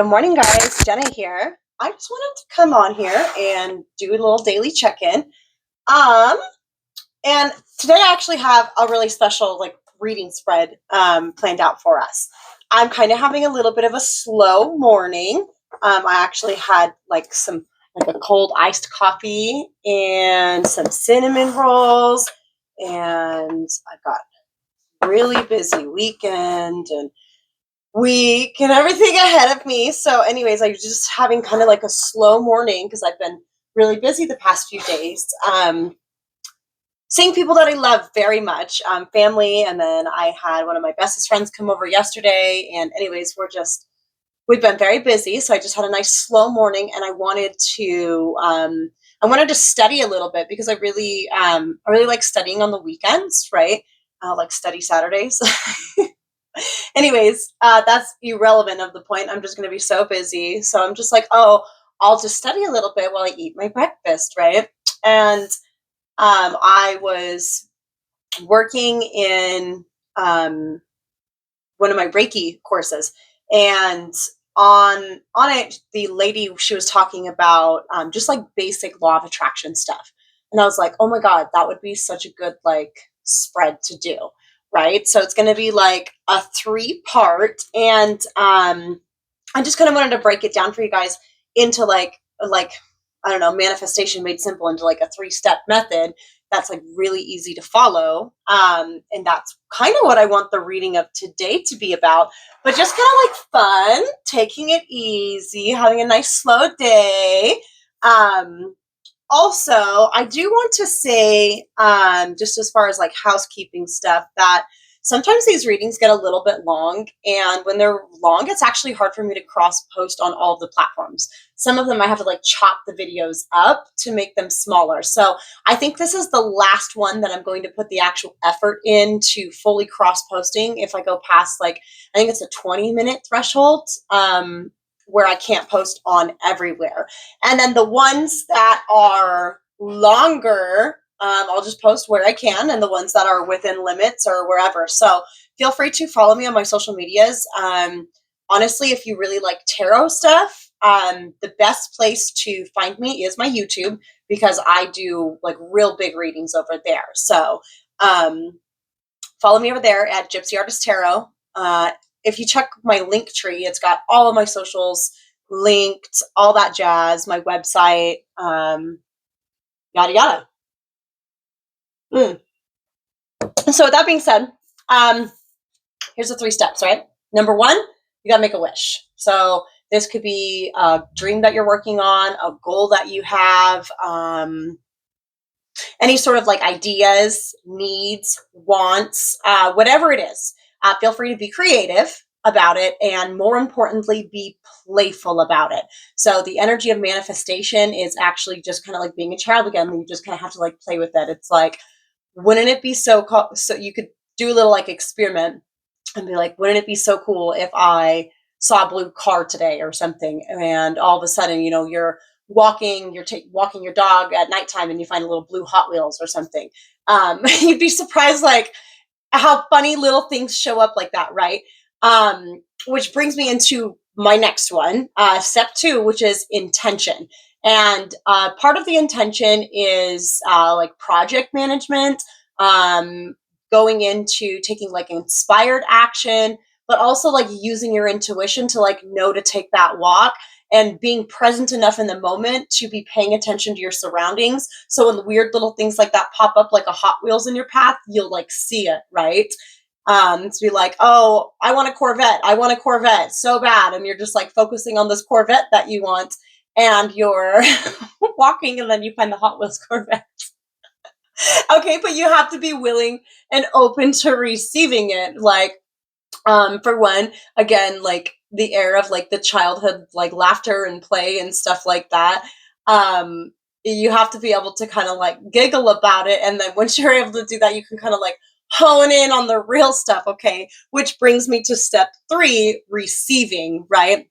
Good morning, guys. Jenna here. I just wanted to come on here and do a little daily check-in. Um, and today I actually have a really special reading spread planned out for us. I'm kind of having a little bit of a slow morning. I actually had some a cold iced coffee and some cinnamon rolls, and I've got a really busy weekend and week and everything ahead of me. So, anyways, I'm just having kind of like a slow morning because I've been really busy the past few days. Seeing people that I love very much, family, and then I had one of my bestest friends come over yesterday. And, anyways, we've been very busy. So I just had a nice slow morning, and I wanted to study a little bit because I really like studying on the weekends, right? Like study Saturdays. Anyways, that's irrelevant of the point. I'm just going to be so busy. So I'm just like, oh, I'll just study a little bit while I eat my breakfast, right? And I was working in one of my Reiki courses, and on it, the lady, she was talking about just like basic law of attraction stuff, and I was like, oh my god, that would be such a good spread to do, right? So it's going to be like a three-part, and I just kind of wanted to break it down for you guys into like I don't know, manifestation made simple into like a three-step method that's like really easy to follow. And that's kind of what I want the reading of today to be about, but just kind of like fun, taking it easy, having a nice slow day. Also, I do want to say, just as far as like housekeeping stuff, that sometimes these readings get a little bit long. And when they're long, it's actually hard for me to cross post on all of the platforms. Some of them I have to like chop the videos up to make them smaller. So I think this is the last one that I'm going to put the actual effort into fully cross posting. If I go past I think it's a 20-minute threshold. Where I can't post on everywhere. And then the ones that are longer, I'll just post where I can, and the ones that are within limits or wherever. So feel free to follow me on my social medias. Honestly, if you really like tarot stuff, the best place to find me is my YouTube, because I do like real big readings over there. So follow me over there at Gypsy Artist Tarot. If you check my link tree, it's got all of my socials linked, all that jazz, my website, yada yada. So with that being said, here's the 3 steps, right? Number 1, you gotta make a wish. So this could be a dream that you're working on, a goal that you have, any sort of like ideas, needs, wants, whatever it is. Feel free to be creative about it, and more importantly, be playful about it. So the energy of manifestation is actually just kind of like being a child again. You just kind of have to like play with it. It's like, wouldn't it be so you could do a little like experiment and be like, wouldn't it be so cool if I saw a blue car today or something, and all of a sudden, you're walking your dog at nighttime and you find a little blue Hot Wheels or something. You'd be surprised like how funny little things show up like that, right? Which brings me into my next one, step 2, which is intention. And part of the intention is like project management, going into taking like inspired action, but also like using your intuition to like know to take that walk, and being present enough in the moment to be paying attention to your surroundings. So when the weird little things like that pop up, like a Hot Wheels in your path, you'll like see it, right? To be like, oh, I want a Corvette so bad. And you're just like focusing on this Corvette that you want, and you're walking, and then you find the Hot Wheels Corvette. Okay, but you have to be willing and open to receiving it. Like, for one, again, like the air of like the childhood, like laughter and play and stuff like that. You have to be able to kind of like giggle about it. And then once you're able to do that, you can kind of like hone in on the real stuff. Okay. Which brings me to step 3, receiving, right?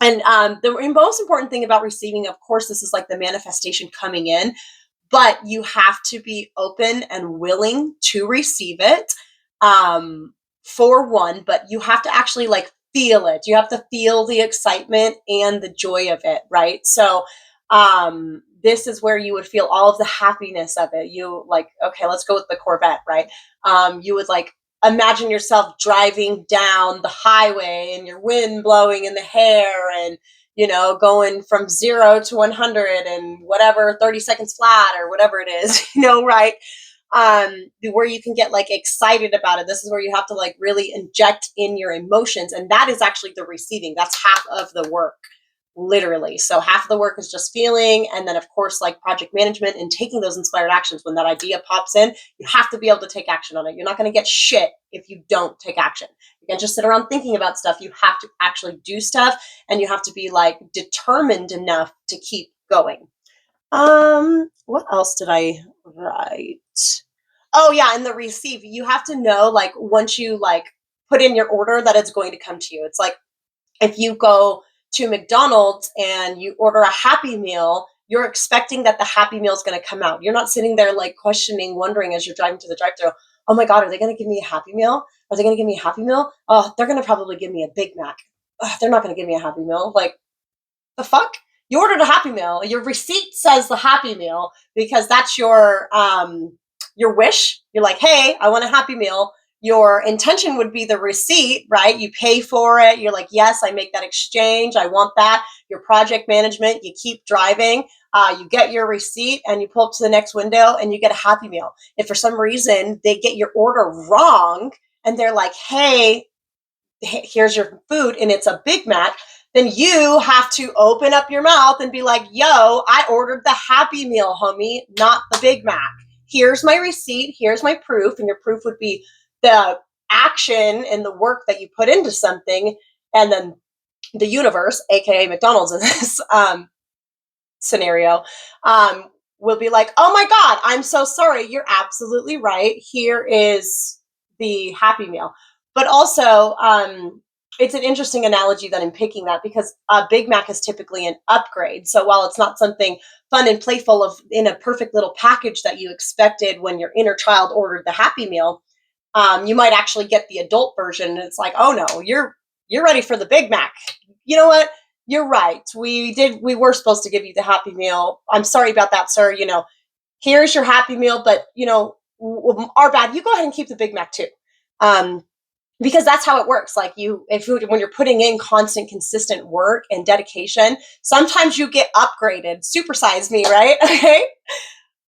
And the most important thing about receiving, of course, this is like the manifestation coming in, but you have to be open and willing to receive it. For one, but you have to actually like feel it. You have to feel the excitement and the joy of it, right? So this is where you would feel all of the happiness of it. You like, okay, let's go with the Corvette, right? You would like imagine yourself driving down the highway and your wind blowing in the hair and going from 0 to 100 and whatever 30 seconds flat or whatever it is, right? Where you can get like excited about it. This is where you have to like really inject in your emotions, and that is actually the receiving. That's half of the work, literally. So half of the work is just feeling, and then of course like project management and taking those inspired actions. When that idea pops in, you have to be able to take action on it. You're not going to get shit if you don't take action. You can't just sit around thinking about stuff. You have to actually do stuff, and you have to be like determined enough to keep going. What else did I write? Oh yeah, and the receive. You have to know, like, once you like put in your order, that it's going to come to you. It's like if you go to McDonald's and you order a Happy Meal, you're expecting that the Happy Meal is going to come out. You're not sitting there like questioning, wondering as you're driving to the drive-thru, oh my God, are they going to give me a Happy Meal? Are they going to give me a Happy Meal? Oh, they're going to probably give me a Big Mac. They're not going to give me a Happy Meal. Like, the fuck? You ordered a Happy Meal. Your receipt says the Happy Meal because that's your wish. You're like, hey, I want a Happy Meal. Your intention would be the receipt, right? You pay for it. You're like, yes, I make that exchange. I want that. Your project management, you keep driving. You get your receipt and you pull up to the next window and you get a Happy Meal. If for some reason they get your order wrong and they're like, hey, here's your food and it's a Big Mac, then you have to open up your mouth and be like, yo, I ordered the Happy Meal, homie, not the Big Mac. Here's my receipt. Here's my proof. And your proof would be the action and the work that you put into something. And then the universe, aka McDonald's in this scenario, will be like, oh my God, I'm so sorry. You're absolutely right. Here is the Happy Meal. But also, it's an interesting analogy that I'm picking that because a Big Mac is typically an upgrade. So while it's not something fun and playful of in a perfect little package that you expected when your inner child ordered the Happy Meal, you might actually get the adult version. And it's like, oh no, you're ready for the Big Mac. You know what? You're right. We were supposed to give you the Happy Meal. I'm sorry about that, sir. Here's your Happy Meal, but our bad. You go ahead and keep the Big Mac too. Because that's how it works. Like when you're putting in constant, consistent work and dedication, sometimes you get upgraded. Supersize me, right?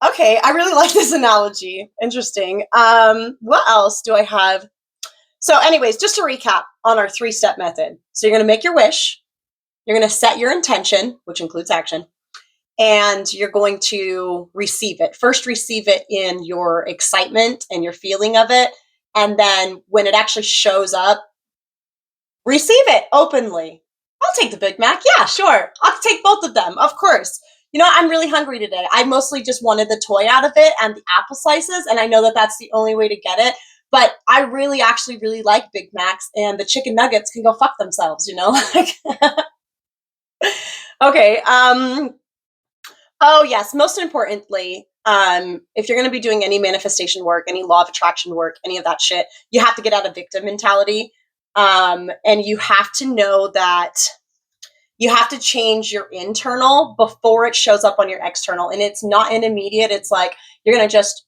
Okay. I really like this analogy. Interesting. What else do I have? So anyways, just to recap on our 3-step method. So you're going to make your wish. You're going to set your intention, which includes action, and you're going to receive it. First, receive it in your excitement and your feeling of it. And then when it actually shows up, receive it openly. I'll take the Big Mac. Yeah, sure. I'll take both of them. Of course. I'm really hungry today. I mostly just wanted the toy out of it and the apple slices. And I know that that's the only way to get it. But I really actually really like Big Macs, and the chicken nuggets can go fuck themselves, Okay. Oh, yes. Most importantly, if you're going to be doing any manifestation work, any law of attraction work, any of that shit, you have to get out of victim mentality. And you have to know that you have to change your internal before it shows up on your external. And it's not an immediate. It's like you're going to just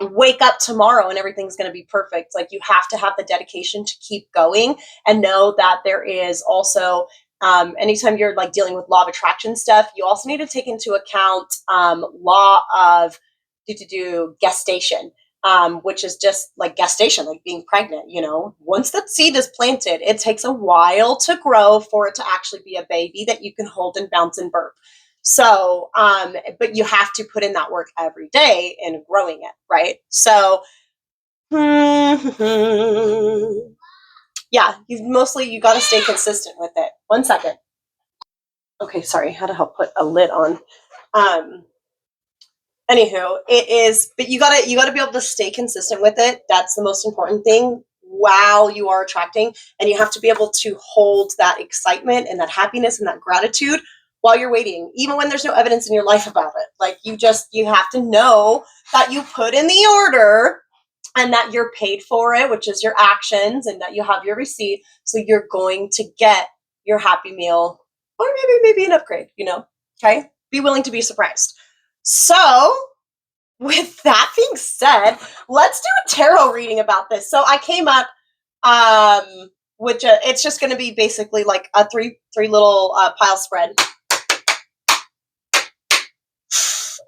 wake up tomorrow and everything's going to be perfect. Like you have to have the dedication to keep going and know that there is also anytime you're like dealing with law of attraction stuff, you also need to take into account law of gestation, which is just like gestation, like being pregnant. Once that seed is planted, it takes a while to grow for it to actually be a baby that you can hold and bounce and burp. So, but you have to put in that work every day in growing it, right? So, yeah, you got to stay consistent with it. 1 second. Okay, sorry, had to help put a lid on. Anywho, it is, but you gotta be able to stay consistent with it. That's the most important thing while you are attracting, and you have to be able to hold that excitement and that happiness and that gratitude while you're waiting, even when there's no evidence in your life about it. Like you have to know that you put in the order and that you're paid for it, which is your actions, and that you have your receipt. So you're going to get your Happy Meal, or maybe an upgrade, okay? Be willing to be surprised. So with that being said, let's do a tarot reading about this. So I came up which it's just going to be basically like a three little pile spread,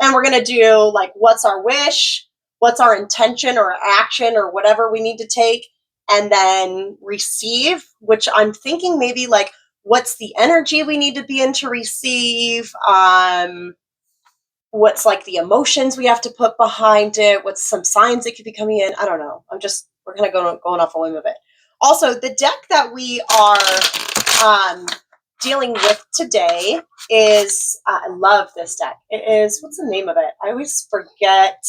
and we're going to do like what's our wish, what's our intention or action or whatever we need to take, and then receive, which I'm thinking maybe like what's the energy we need to be in to receive, what's like the emotions we have to put behind it, what's some signs it could be coming in. I don't know. We're kind of going off a whim of it. Also, the deck that we are dealing with today is, I love this deck. It is, what's the name of it? I always forget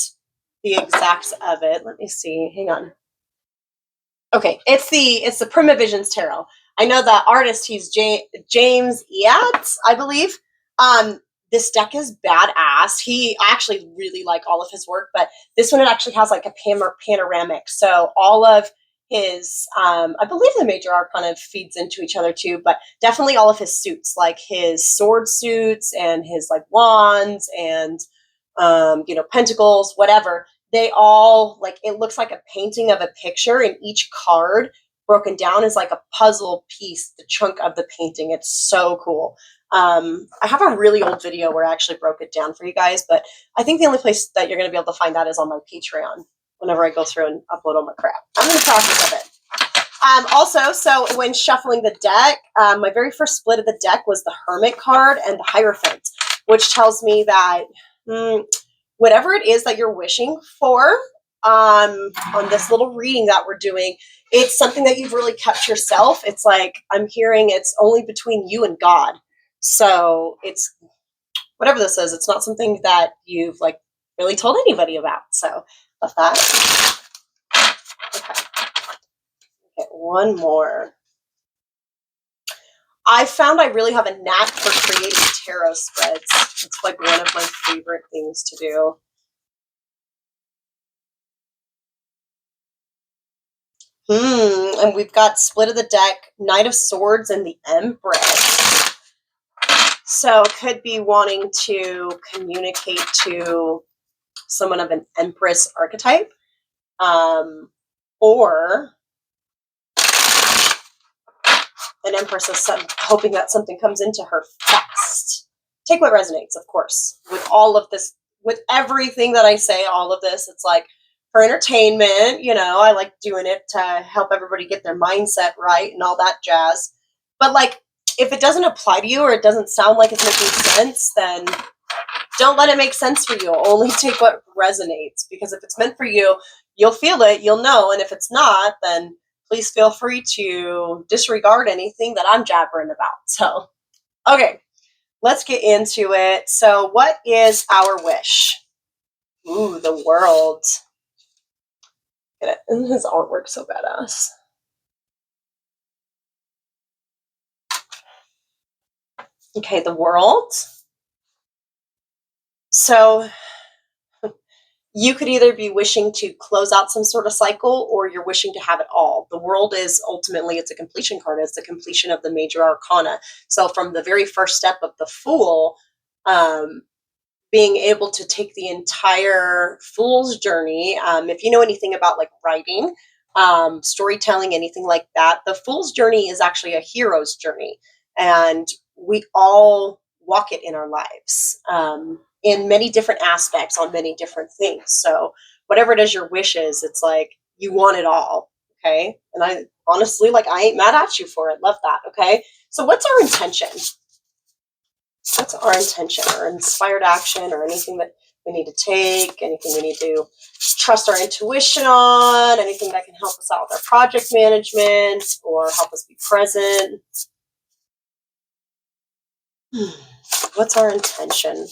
the exacts of it. Let me see. Hang on. Okay, it's the Prima Visions Tarot. I know the artist, he's James Eads, I believe. This deck is badass. I actually really like all of his work, but this one, it actually has like a panoramic. So all of his, I believe the major arcana feeds into each other too, but definitely all of his suits, like his sword suits and his like wands and, pentacles, whatever. They all, like, it looks like a painting of a picture, and each card broken down is like a puzzle piece, the chunk of the painting. It's so cool. I have a really old video where I actually broke it down for you guys, but I think the only place that you're going to be able to find that is on my Patreon whenever I go through and upload all my crap. I'm in the process of it. Also, so when shuffling the deck, my very first split of the deck was the Hermit card and the Hierophant, which tells me that whatever it is that you're wishing for on this little reading that we're doing, it's something that you've really kept yourself. It's like, I'm hearing it's only between you and God. So it's whatever this is, it's not something that you've like really told anybody about. So love that. Okay. Okay, one more. I found I really have a knack for creating tarot spreads. It's like one of my favorite things to do. And we've got split of the deck, Knight of Swords and the Empress. So could be wanting to communicate to someone of an Empress archetype, or an Empress is hoping that something comes into her fast. Take what resonates, of course. With all of this, with everything that I say, all of this, it's like for entertainment, I like doing it to help everybody get their mindset right and all that jazz. But like, if it doesn't apply to you or it doesn't sound like it's making sense, then don't let it make sense for you. Only take what resonates, because if it's meant for you, you'll feel it, you'll know. And if it's not, then please feel free to disregard anything that I'm jabbering about. So, okay, let's get into it. So what is our wish? Ooh, the world. And his artwork's so badass. Okay, the world. So you could either be wishing to close out some sort of cycle, or you're wishing to have it all. The world is ultimately, it's a completion card. It's the completion of the major arcana. So from the very first step of the Fool, being able to take the entire Fool's journey. If you know anything about like writing, storytelling, anything like that, the Fool's journey is actually a hero's journey. And we all walk it in our lives. In many different aspects, on many different things. So whatever it is your wish is, it's like you want it all. Okay. And I honestly, like, I ain't mad at you for it. Love that. Okay. So what's our intention? What's our intention or inspired action, or anything that we need to take, anything we need to trust our intuition on, anything that can help us out with our project management or help us be present? What's our intention?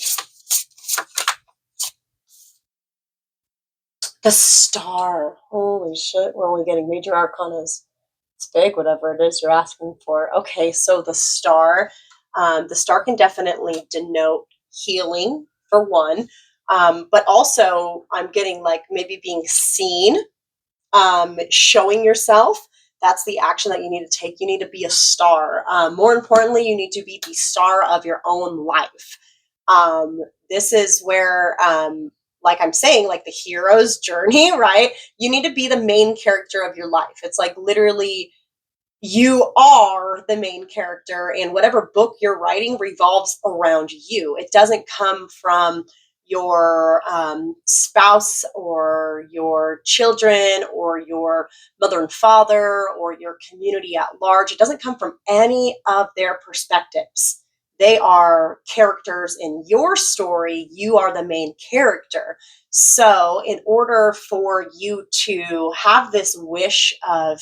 The Star. Holy shit, we're only getting major arcanas. It's big, whatever it is you're asking for. Okay, so the Star. The Star can definitely denote healing, for one. But also, I'm getting like maybe being seen. Showing yourself, that's the action that you need to take. You need to be a star. More importantly, you need to be the star of your own life. This is where, like I'm saying, like the hero's journey, right? You need to be the main character of your life. It's like literally you are the main character, and whatever book you're writing revolves around you. It doesn't come from your spouse or your children or your mother and father or your community at large. It doesn't come from any of their perspectives. They are characters in your story. You are the main character. So, in order for you to have this wish of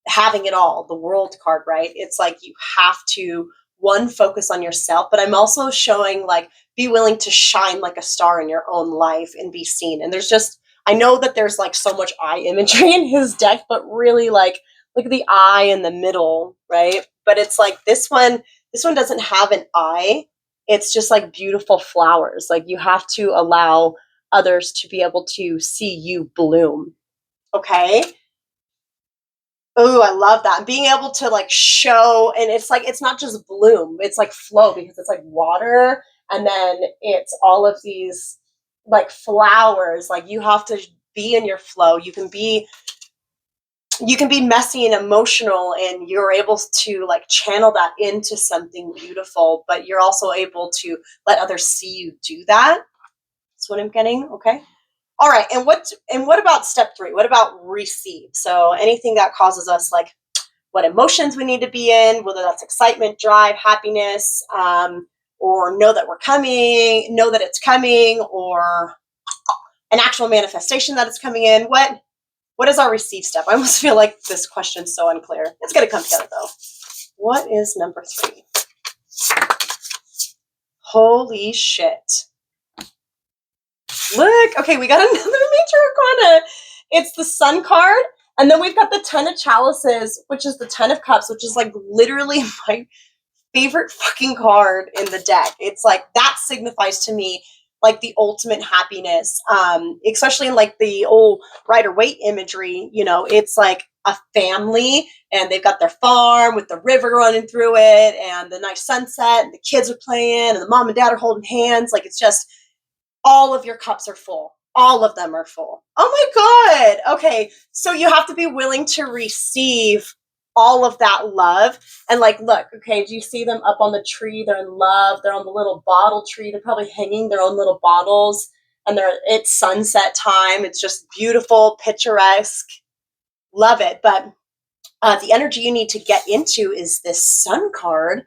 having it all, the world card, right? It's like you have to, one, focus on yourself, but I'm also showing like be willing to shine like a star in your own life and be seen. And there's just, I know that there's like so much eye imagery in his deck, but really like look at the eye in the middle, right? But it's like this one doesn't have an eye. It's just like beautiful flowers. Like you have to allow others to be able to see you bloom. Okay. Oh, I love that. And being able to like show, and it's like, it's not just bloom, it's like flow because it's like water. And then it's all of these like flowers. Like you have to be in your flow. You can be messy and emotional, and you're able to like channel that into something beautiful, but you're also able to let others see you do that. That's what I'm getting. Okay. All right, and what about step 3? What about receive? So anything that causes us like what emotions we need to be in, whether that's excitement, drive, happiness, or know that we're coming, know that it's coming, or an actual manifestation that it's coming in. What is our receive step? I almost feel like this question's so unclear. It's gonna come together though. What is number 3? Holy shit. Look, okay, we got another major arcana. It's the Sun card, and then we've got the Ten of Chalices, which is the Ten of Cups, which is like literally my favorite fucking card in the deck. It's like that signifies to me like the ultimate happiness, especially in like the old Rider-Waite imagery. It's like a family, and they've got their farm with the river running through it, and the nice sunset, and the kids are playing, and the mom and dad are holding hands. Like it's just all of your cups are full. All of them are full. Oh my God. Okay. So you have to be willing to receive all of that love. And like, look, okay, do you see them up on the tree? They're in love. They're on the little bottle tree. They're probably hanging their own little bottles, and it's sunset time. It's just beautiful, picturesque. Love it. But the energy you need to get into is this Sun card,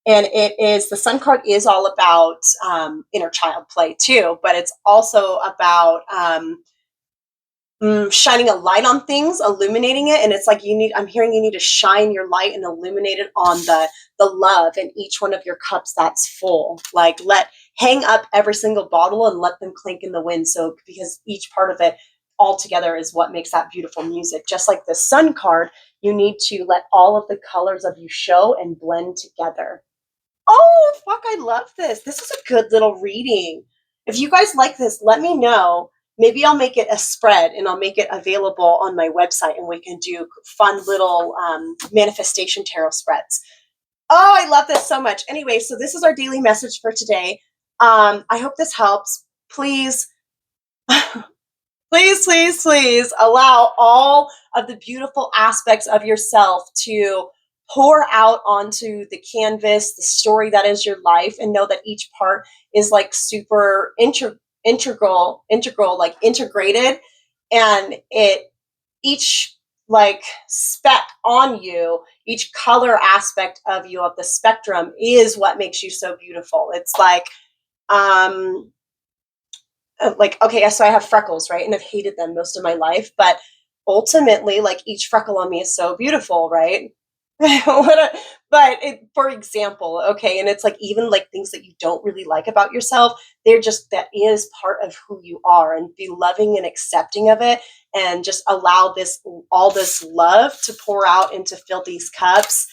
and the Sun card is all about inner child play too, but it's also about shining a light on things, illuminating it. And it's like I'm hearing you need to shine your light and illuminate it on the love in each one of your cups that's full. Like hang up every single bottle and let them clink in the wind. So because each part of it all together is what makes that beautiful music. Just like the Sun card, you need to let all of the colors of you show and blend together. Oh, fuck, I love this. This is a good little reading. If you guys like this, let me know. Maybe I'll make it a spread and I'll make it available on my website, and we can do fun little manifestation tarot spreads. Oh, I love this so much. Anyway, so this is our daily message for today. I hope this helps. Please, please, please, please allow all of the beautiful aspects of yourself to pour out onto the canvas, the story that is your life, and know that each part is like super integral, like integrated, and each like speck on you, each color aspect of you of the spectrum is what makes you so beautiful. It's like okay, so I have freckles, right? And I've hated them most of my life, but ultimately like each freckle on me is so beautiful, right? For example, okay, and it's like even like things that you don't really like about yourself, that is part of who you are, and be loving and accepting of it, and just allow all this love to pour out and to fill these cups,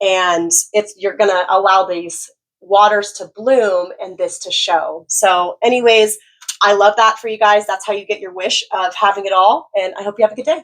and you're gonna allow these waters to bloom and this to show. So anyways, I love that for you guys. That's how you get your wish of having it all, and I hope you have a good day.